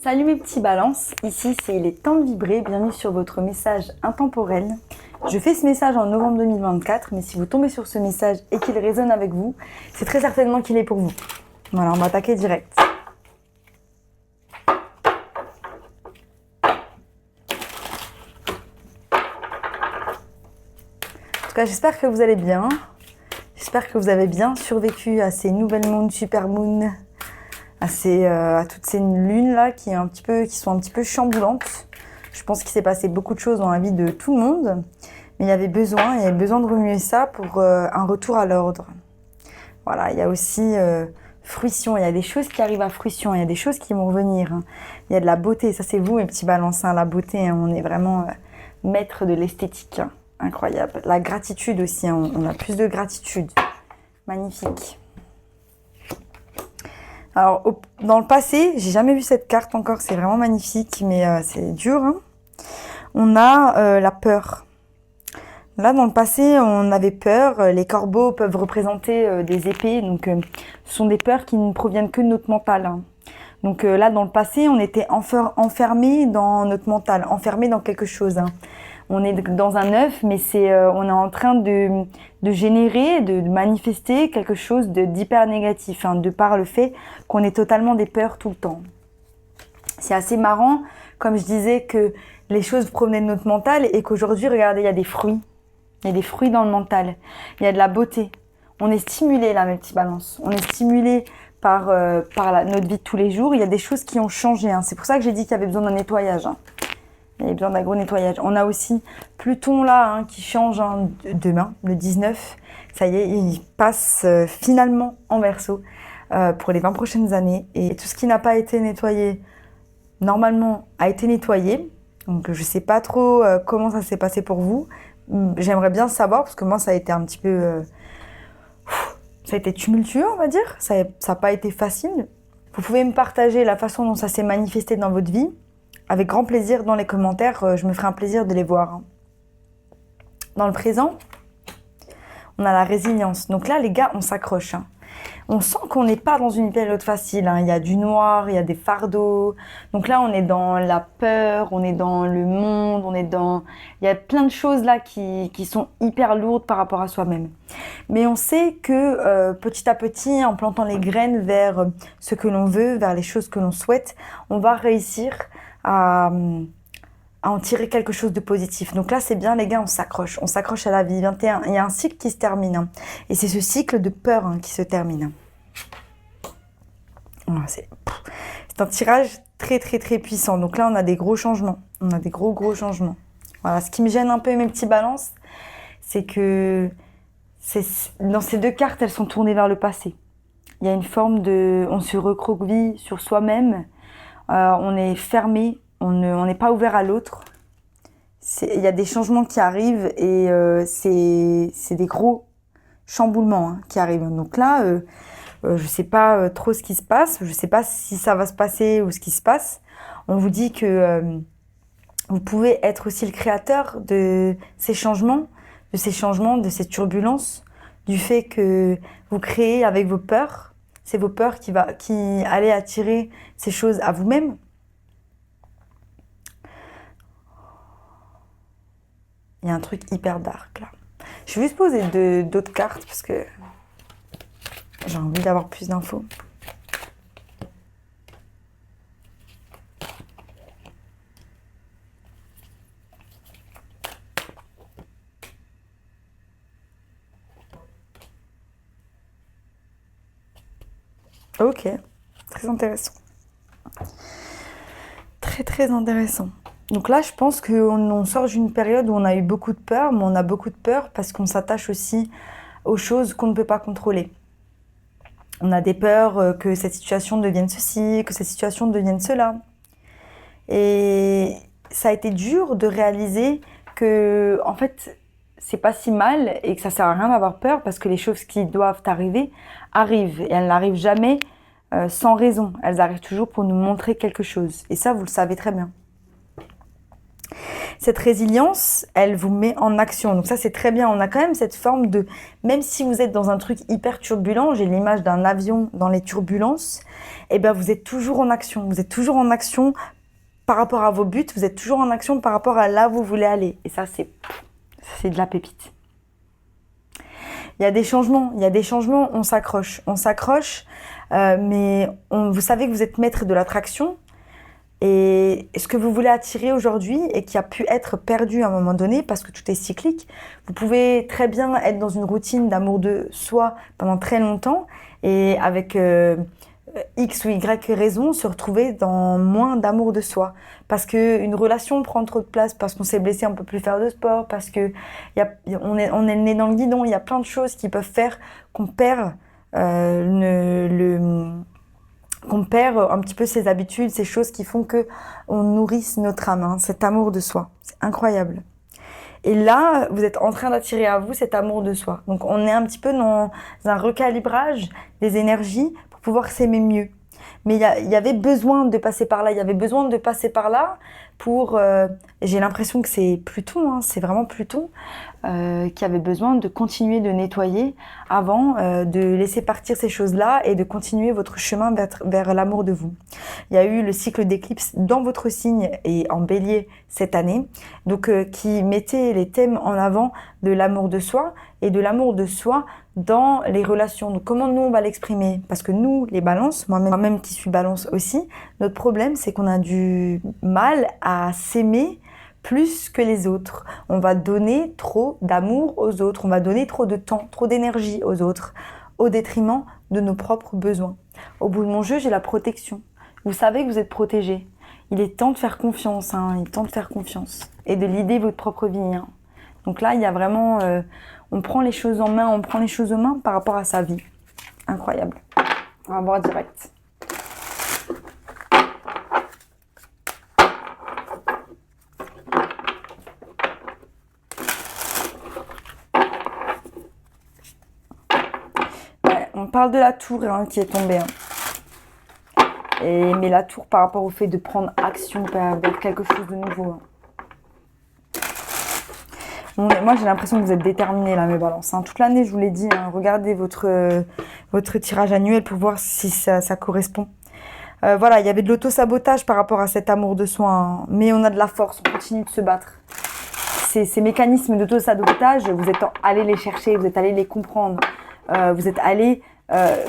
Salut mes petits balances, ici c'est Il est temps de vibrer, bienvenue sur votre message intemporel. Je fais ce message en novembre 2024, mais si vous tombez sur ce message et qu'il résonne avec vous, c'est très certainement qu'il est pour vous. Voilà, on va attaquer direct. En tout cas, j'espère que vous allez bien. J'espère que vous avez bien survécu à ces nouvelles moons, super moons, à toutes ces lunes là qui sont un petit peu chamboulantes. Je pense qu'il s'est passé beaucoup de choses dans la vie de tout le monde, mais il y avait besoin de remuer ça pour un retour à l'ordre. Voilà, il y a aussi fruition, il y a des choses qui arrivent à fruition, il y a des choses qui vont revenir. Il y a de la beauté, ça c'est vous mes petits balances, la beauté, on est vraiment maître de l'esthétique. Incroyable. La gratitude aussi, on a plus de gratitude. Magnifique. Alors, dans le passé, j'ai jamais vu cette carte encore, c'est vraiment magnifique, mais c'est dur. On a la peur. Là, dans le passé, on avait peur. Les corbeaux peuvent représenter des épées, donc ce sont des peurs qui ne proviennent que de notre mental. Donc là, dans le passé, on était enfermé dans notre mental, enfermé dans quelque chose. On est dans un œuf, mais on est en train de générer, de manifester quelque chose d'hyper négatif, de par le fait qu'on est totalement des peurs tout le temps. C'est assez marrant, comme je disais, que les choses provenaient de notre mental et qu'aujourd'hui, regardez, il y a des fruits. Il y a des fruits dans le mental. Il y a de la beauté. On est stimulé là, mes petits balances. On est stimulé par notre vie de tous les jours. Il y a des choses qui ont changé. C'est pour ça que j'ai dit qu'il y avait besoin d'un nettoyage. Il y a besoin d'un gros nettoyage. On a aussi Pluton là qui change demain, le 19. Ça y est, il passe finalement en Verseau pour les 20 prochaines années. Et tout ce qui n'a pas été nettoyé, normalement, a été nettoyé. Donc je ne sais pas trop comment ça s'est passé pour vous. J'aimerais bien savoir parce que moi, ça a été un petit peu... ça a été tumultueux, on va dire. Ça n'a pas été facile. Vous pouvez me partager la façon dont ça s'est manifesté dans votre vie. Avec grand plaisir dans les commentaires, je me ferai un plaisir de les voir. Dans le présent, on a la résilience. Donc là, les gars, on s'accroche. On sent qu'on n'est pas dans une période facile. Il y a du noir, il y a des fardeaux. Donc là, on est dans la peur, on est dans le monde, il y a plein de choses là qui sont hyper lourdes par rapport à soi-même. Mais on sait que petit à petit, en plantant les graines vers ce que l'on veut, vers les choses que l'on souhaite, on va réussir à en tirer quelque chose de positif. Donc là, c'est bien, les gars, on s'accroche à la vie. 21, il y a un cycle qui se termine. Et c'est ce cycle de peur qui se termine. Voilà, c'est un tirage très, très, très puissant. Donc là, on a des gros changements. On a des gros changements. Voilà, ce qui me gêne un peu, mes petits balances, c'est que dans ces deux cartes, elles sont tournées vers le passé. Il y a une forme on se recroqueville sur soi-même. On est fermé, on n'est pas ouvert à l'autre. Il y a des changements qui arrivent et c'est des gros chamboulements qui arrivent. Donc là, je ne sais pas trop ce qui se passe, je ne sais pas si ça va se passer ou ce qui se passe. On vous dit que vous pouvez être aussi le créateur de ces changements, de ces turbulences, du fait que vous créez avec vos peurs. C'est vos peurs qui allez attirer ces choses à vous-même. Il y a un truc hyper dark là. Je vais juste poser d'autres cartes parce que j'ai envie d'avoir plus d'infos. Ok, très intéressant. Très intéressant. Donc là, je pense qu'on sort d'une période où on a eu beaucoup de peur, mais on a beaucoup de peur parce qu'on s'attache aussi aux choses qu'on ne peut pas contrôler. On a des peurs que cette situation devienne ceci, que cette situation devienne cela. Et ça a été dur de réaliser que, en fait, c'est pas si mal et que ça sert à rien d'avoir peur parce que les choses qui doivent arriver arrivent et elles n'arrivent jamais sans raison. Elles arrivent toujours pour nous montrer quelque chose. Et ça, vous le savez très bien. Cette résilience, elle vous met en action. Donc ça, c'est très bien. On a quand même cette forme de... Même si vous êtes dans un truc hyper turbulent, j'ai l'image d'un avion dans les turbulences, eh ben vous êtes toujours en action. Vous êtes toujours en action par rapport à vos buts. Vous êtes toujours en action par rapport à là où vous voulez aller. Et ça, c'est de la pépite. Il y a des changements, on s'accroche. Mais vous savez que vous êtes maître de l'attraction. Et ce que vous voulez attirer aujourd'hui et qui a pu être perdu à un moment donné, parce que tout est cyclique, vous pouvez très bien être dans une routine d'amour de soi pendant très longtemps et avec X ou Y raison se retrouver dans moins d'amour de soi. Parce qu'une relation prend trop de place, parce qu'on s'est blessé, on ne peut plus faire de sport, parce qu'on est le nez dans le guidon, il y a plein de choses qui peuvent faire qu'on perd qu'on perd un petit peu ses habitudes, ces choses qui font que on nourrisse notre âme, hein, cet amour de soi. C'est incroyable. Et là, vous êtes en train d'attirer à vous cet amour de soi. Donc, on est un petit peu dans un recalibrage des énergies pour pouvoir s'aimer mieux. Mais il y avait besoin de passer par là. Il y avait besoin de passer par là pour... j'ai l'impression que c'est Pluton, hein, c'est vraiment Pluton, qui avait besoin de continuer de nettoyer avant de laisser partir ces choses-là et de continuer votre chemin vers l'amour de vous. Il y a eu le cycle d'éclipse dans votre signe et en bélier cette année, donc qui mettait les thèmes en avant de l'amour de soi et de l'amour de soi dans les relations. Donc comment nous on va l'exprimer? Parce que nous, les balances, moi-même qui suis balance aussi, notre problème c'est qu'on a du mal à s'aimer plus que les autres. On va donner trop d'amour aux autres, on va donner trop de temps, trop d'énergie aux autres, au détriment de nos propres besoins. Au bout de mon jeu, j'ai la protection. Vous savez que vous êtes protégé. Il est temps de faire confiance, hein, il est temps de faire confiance et de leader votre propre vie. Hein. Donc là, il y a vraiment... on prend les choses en main, on prend les choses en main par rapport à sa vie. Incroyable. On va voir direct. Ouais, on parle de la tour hein, qui est tombée. Hein. Mais la tour par rapport au fait de prendre action vers quelque chose de nouveau. Hein. Moi, j'ai l'impression que vous êtes déterminés, là, mes balances. Hein. Toute l'année, je vous l'ai dit, hein, regardez votre tirage annuel pour voir si ça correspond. Voilà, il y avait de l'auto-sabotage par rapport à cet amour de soi. Hein. Mais on a de la force, on continue de se battre. Ces mécanismes d'auto-sabotage, vous êtes allés les chercher, vous êtes allés les comprendre. Vous êtes allés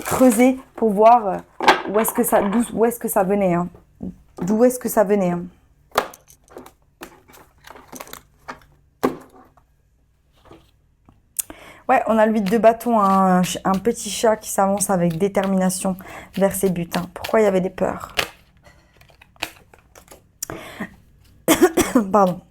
creuser pour voir où est-ce que ça venait. Hein. D'où est-ce que ça venait. Hein. Ouais, on a le 8 de bâton, un petit chat qui s'avance avec détermination vers ses buts. Hein. Pourquoi il y avait des peurs? Pardon.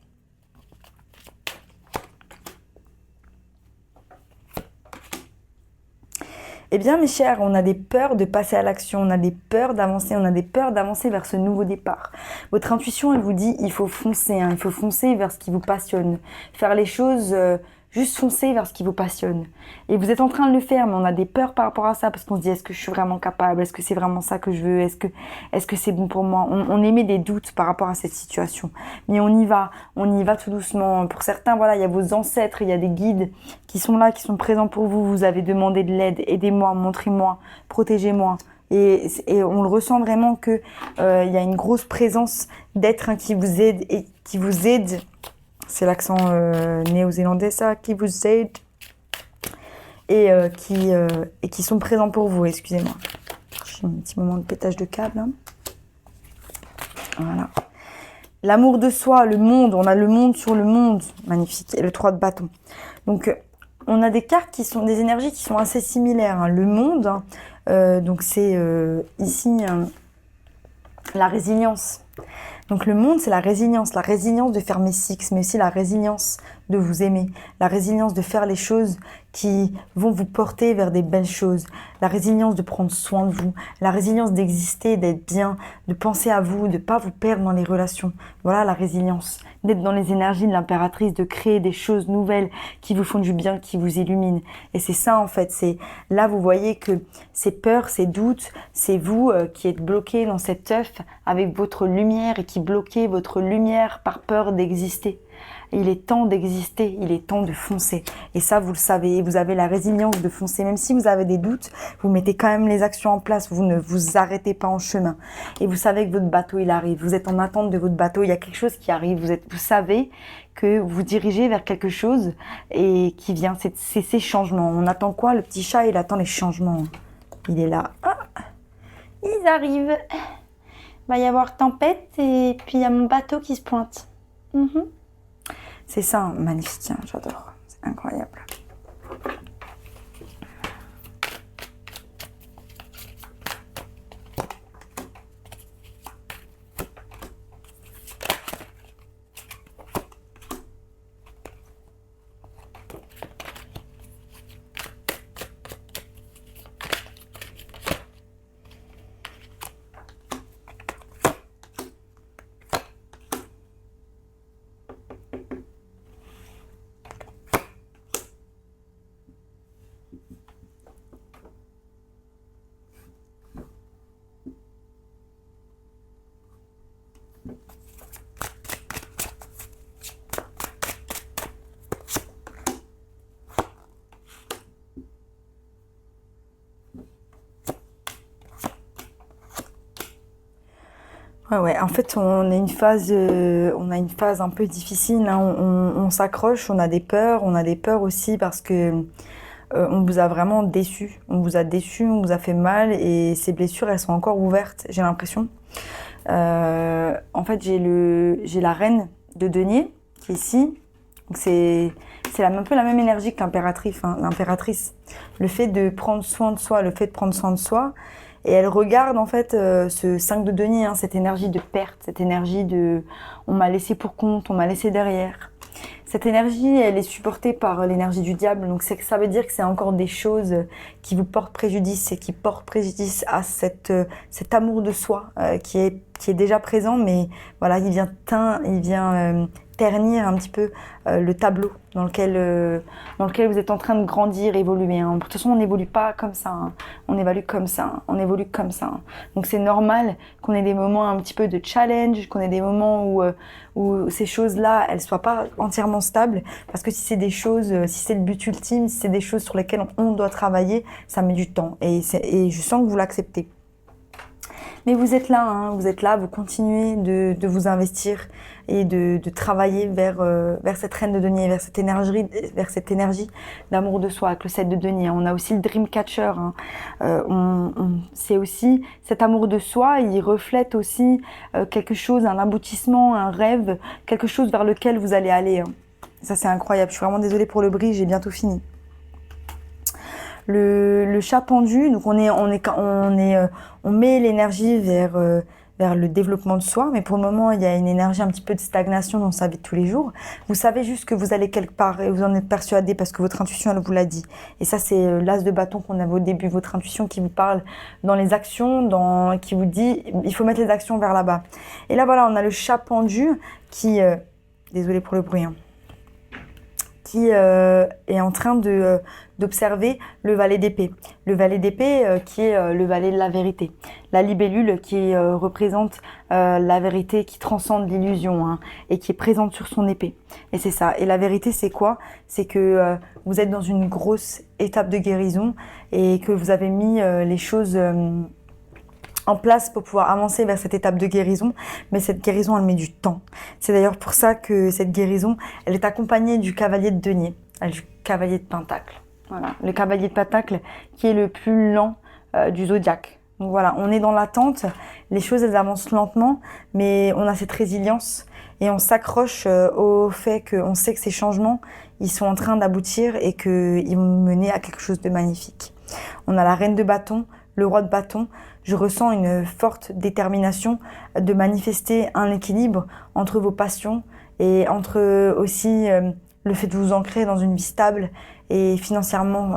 Eh bien, mes chers, on a des peurs de passer à l'action, on a des peurs d'avancer, on a des peurs d'avancer vers ce nouveau départ. Votre intuition, elle vous dit, il faut foncer, hein, il faut foncer vers ce qui vous passionne. Faire les choses, juste foncer vers ce qui vous passionne. Et vous êtes en train de le faire, mais on a des peurs par rapport à ça, parce qu'on se dit, est-ce que je suis vraiment capable? Est-ce que c'est vraiment ça que je veux? Est-ce que c'est bon pour moi? On émet des doutes par rapport à cette situation. Mais on y va tout doucement. Pour certains, voilà, il y a vos ancêtres, il y a des guides qui sont là, qui sont présents pour vous. Vous avez demandé de l'aide, aidez-moi, montrez-moi, protégez-moi. Et on le ressent vraiment que il y a une grosse présence d'êtres hein, qui vous aident et qui vous aident. C'est l'accent néo-zélandais, ça, qui vous aide et qui sont présents pour vous. Excusez-moi. J'ai un petit moment de pétage de câble. Hein. Voilà. L'amour de soi, le monde. On a le monde sur le monde. Magnifique. Et le 3 de bâton. Donc, on a des cartes qui sont des énergies qui sont assez similaires. Hein. Le monde, hein, donc c'est ici la résilience. Donc le monde, c'est la résilience de faire mes cycles, mais aussi la résilience de vous aimer, la résilience de faire les choses qui vont vous porter vers des belles choses, la résilience de prendre soin de vous, la résilience d'exister, d'être bien, de penser à vous, de ne pas vous perdre dans les relations. Voilà la résilience, d'être dans les énergies de l'impératrice, de créer des choses nouvelles qui vous font du bien, qui vous illuminent. Et c'est ça en fait, c'est là vous voyez que ces peurs, ces doutes, c'est vous qui êtes bloqué dans cet œuf avec votre lumière et qui bloquez votre lumière par peur d'exister. Il est temps d'exister, il est temps de foncer. Et ça, vous le savez, vous avez la résilience de foncer. Même si vous avez des doutes, vous mettez quand même les actions en place, vous ne vous arrêtez pas en chemin. Et vous savez que votre bateau, il arrive. Vous êtes en attente de votre bateau, il y a quelque chose qui arrive. Vous savez que vous dirigez vers quelque chose et qui vient. C'est ces changements. On attend quoi? Le petit chat, il attend les changements. Il est là. Ah, ils arrivent. Il va y avoir tempête et puis il y a mon bateau qui se pointe. C'est ça, magnifique, hein, j'adore, c'est incroyable. Ouais, en fait, on a une phase un peu difficile, hein. On s'accroche, on a des peurs aussi parce que on vous a vraiment déçu. On vous a déçu, on vous a fait mal et ces blessures, elles sont encore ouvertes, j'ai l'impression. En fait, j'ai la reine de denier qui est ici. Donc c'est un peu la même énergie que l'impératrice, hein, l'impératrice. Le fait de prendre soin de soi, le fait de prendre soin de soi. Et elle regarde en fait ce 5 de denier, hein, cette énergie de perte, cette énergie de on m'a laissé pour compte, on m'a laissé derrière. Cette énergie, elle est supportée par l'énergie du diable, donc ça veut dire que c'est encore des choses qui vous portent préjudice et qui portent préjudice à cet amour de soi qui est déjà présent, mais voilà, il vient ternir un petit peu le tableau dans lequel vous êtes en train de grandir, évoluer. Hein. De toute façon, on n'évolue pas comme ça, hein. On évolue comme ça, hein. On évolue comme ça. Hein. Donc c'est normal qu'on ait des moments un petit peu de challenge, qu'on ait des moments où ces choses-là, elles soient pas entièrement stables, parce que si c'est des choses, si c'est le but ultime, si c'est des choses sur lesquelles on doit travailler, ça met du temps. Et je sens que vous l'acceptez. Mais vous êtes là, hein, vous continuez de vous investir et de travailler vers cette reine de denier, vers cette énergie d'amour de soi avec le 7 de denier. On a aussi le dream catcher. Hein. C'est aussi cet amour de soi, il reflète aussi quelque chose, un aboutissement, un rêve, quelque chose vers lequel vous allez aller. Hein. Ça c'est incroyable. Je suis vraiment désolée pour le bruit, j'ai bientôt fini. Le chat pendu, donc on met l'énergie vers le développement de soi, mais pour le moment il y a une énergie un petit peu de stagnation dans sa vie de tous les jours. Vous savez juste que vous allez quelque part et vous en êtes persuadé parce que votre intuition elle vous l'a dit. Et ça c'est l'as de bâton qu'on avait au début, votre intuition qui vous parle dans les actions, qui vous dit il faut mettre les actions vers là-bas. Et là voilà, on a le chat pendu qui, désolé pour le bruit, hein, qui est en train d'observer le valet d'épée. Le valet d'épée qui est le valet de la vérité. La libellule qui représente la vérité qui transcende l'illusion, hein, et qui est présente sur son épée. Et c'est ça. Et la vérité, c'est quoi? C'est que vous êtes dans une grosse étape de guérison et que vous avez mis les choses en place pour pouvoir avancer vers cette étape de guérison, mais cette guérison elle met du temps. C'est d'ailleurs pour ça que cette guérison elle est accompagnée du cavalier de denier, du cavalier de pentacle. Voilà, le cavalier de pentacle qui est le plus lent du zodiaque. Donc voilà, on est dans l'attente, les choses elles avancent lentement, mais on a cette résilience et on s'accroche au fait qu'on sait que ces changements ils sont en train d'aboutir et qu'ils vont mener à quelque chose de magnifique. On a la reine de bâton, le roi de bâton. Je ressens une forte détermination de manifester un équilibre entre vos passions et entre aussi le fait de vous ancrer dans une vie stable et financièrement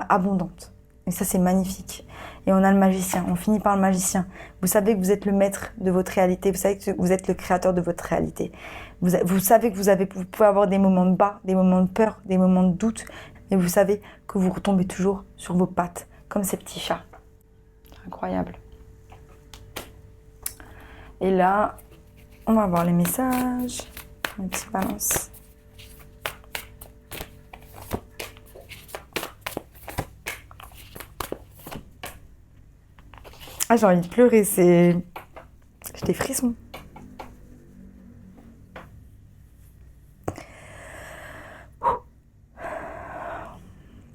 abondante. Et ça, c'est magnifique. Et on a le magicien, on finit par le magicien. Vous savez que vous êtes le maître de votre réalité, vous savez que vous êtes le créateur de votre réalité. Vous savez que vous pouvez avoir des moments de bas, des moments de peur, des moments de doute, mais vous savez que vous retombez toujours sur vos pattes, comme ces petits chats. Incroyable. Et là, on va voir les messages, les petits balances. Ah, j'ai envie de pleurer, j'ai des frissons.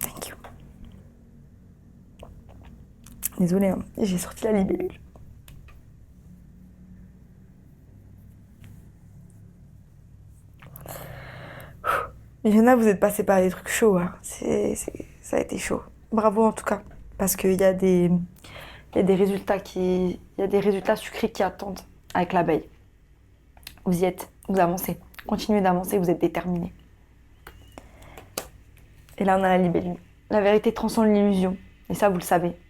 Thank you. Désolée, hein, j'ai sorti la libellule. Il y en a, vous êtes passé par des trucs chauds, hein. Ça a été chaud. Bravo en tout cas, parce qu'il y a des résultats sucrés qui attendent avec l'abeille. Vous y êtes, vous avancez. Continuez d'avancer, vous êtes déterminés. Et là, on a la libellule. La vérité transcende l'illusion. Et ça, vous le savez.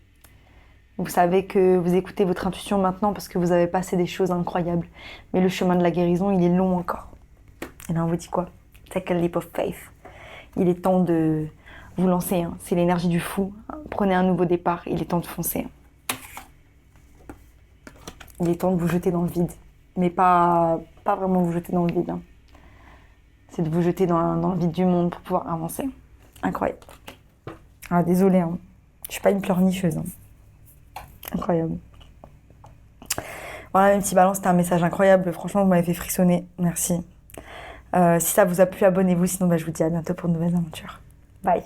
Vous savez que vous écoutez votre intuition maintenant parce que vous avez passé des choses incroyables. Mais le chemin de la guérison, il est long encore. Et là, on vous dit quoi? Take a leap of faith. Il est temps de vous lancer. Hein. C'est l'énergie du fou. Prenez un nouveau départ. Il est temps de foncer. Il est temps de vous jeter dans le vide. Mais pas vraiment vous jeter dans le vide. Hein. C'est de vous jeter dans le vide du monde pour pouvoir avancer. Incroyable. Ah, désolée. Hein. Je suis pas une pleurnicheuse. Hein. Incroyable. Voilà, mes petits balances, c'était un message incroyable. Franchement, vous m'avez fait frissonner. Merci. Si ça vous a plu, abonnez-vous. Sinon, je vous dis à bientôt pour de nouvelles aventures. Bye.